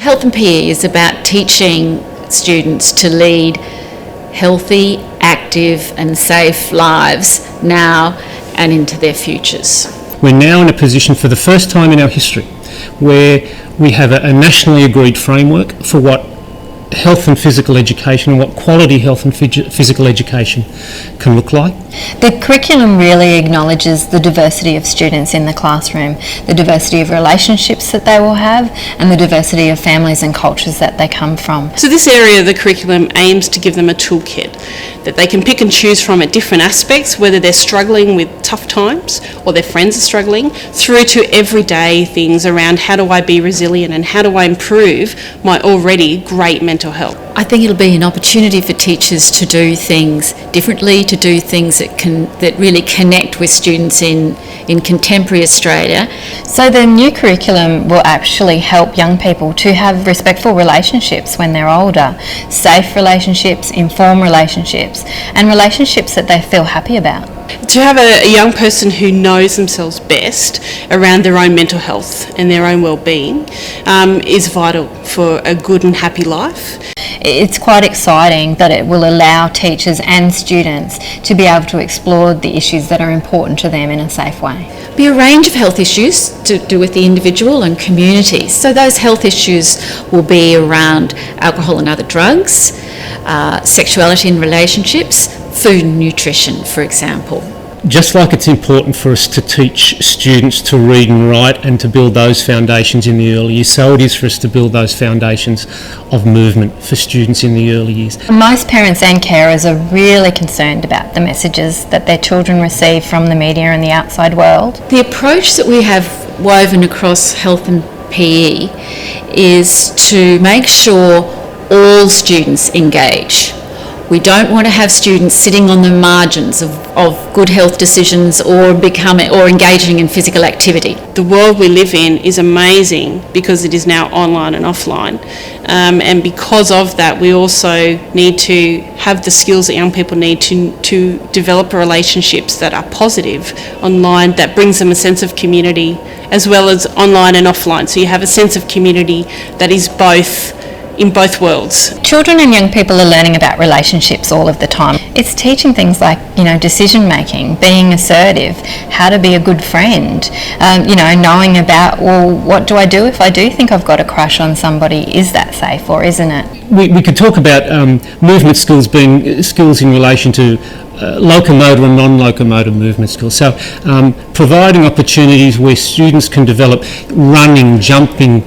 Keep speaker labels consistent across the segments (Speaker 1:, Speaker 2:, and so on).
Speaker 1: Health and PE is about teaching students to lead healthy, active and safe lives now and into their futures.
Speaker 2: We're now in a position for the first time in our history where we have a nationally agreed framework for what health and physical education and what quality health and physical education can look like.
Speaker 3: The curriculum really acknowledges the diversity of students in the classroom, the diversity of relationships that they will have and the diversity of families and cultures that they come from.
Speaker 4: So this area of the curriculum aims to give them a toolkit that they can pick and choose from at different aspects, whether they're struggling with tough times or their friends are struggling, through to everyday things around how do I be resilient and how do I improve my already great mental health.
Speaker 1: I think it'll be an opportunity for teachers to do things differently, to do things that really connect with students in contemporary Australia.
Speaker 3: So the new curriculum will actually help young people to have respectful relationships when they're older, safe relationships, informed relationships, and relationships that they feel happy about.
Speaker 4: To have a young person who knows themselves best around their own mental health and their own well-being is vital for a good and happy life.
Speaker 3: It's quite exciting that it will allow teachers and students to be able to explore the issues that are important to them in a safe way.
Speaker 1: Be a range of health issues to do with the individual and community. So those health issues will be around alcohol and other drugs, sexuality and relationships, food and nutrition, for example.
Speaker 2: Just like it's important for us to teach students to read and write and to build those foundations in the early years, so it is for us to build those foundations of movement for students in the early years.
Speaker 3: Most parents and carers are really concerned about the messages that their children receive from the media and the outside world.
Speaker 1: The approach that we have woven across health and PE is to make sure all students engage. We don't want to have students sitting on the margins of good health decisions or engaging in physical activity.
Speaker 4: The world we live in is amazing because it is now online and offline. And because of that, we also need to have the skills that young people need to develop relationships that are positive online, that brings them a sense of community, as well as online and offline. So you have a sense of community that is in both worlds.
Speaker 3: Children and young people are learning about relationships all of the time. It's teaching things like, decision making, being assertive, how to be a good friend, knowing about, well, what do I do if I do think I've got a crush on somebody? Is that safe or isn't it?
Speaker 2: We could talk about movement skills being skills in relation to locomotor and non-locomotor movement skills. So providing opportunities where students can develop running, jumping,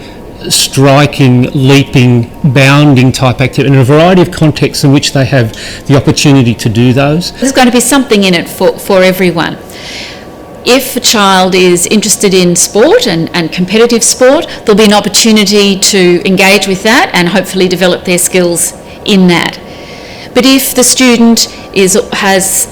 Speaker 2: striking, leaping, bounding type activity in a variety of contexts in which they have the opportunity to do those.
Speaker 1: There's going to be something in it for everyone. If a child is interested in sport and competitive sport, there'll be an opportunity to engage with that and hopefully develop their skills in that. But if the student has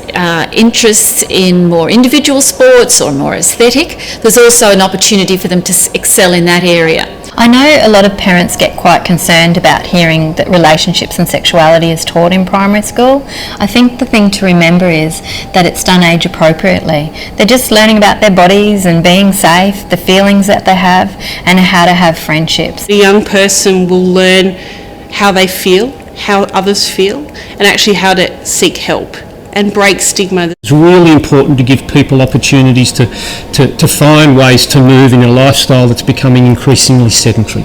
Speaker 1: interests in more individual sports or more aesthetic, there's also an opportunity for them to excel in that area.
Speaker 3: I know a lot of parents get quite concerned about hearing that relationships and sexuality is taught in primary school. I think the thing to remember is that it's done age appropriately. They're just learning about their bodies and being safe, the feelings that they have, and how to have friendships.
Speaker 4: The young person will learn how they feel, how others feel, and actually how to seek help and break stigma.
Speaker 2: It's really important to give people opportunities to find ways to move in a lifestyle that's becoming increasingly sedentary.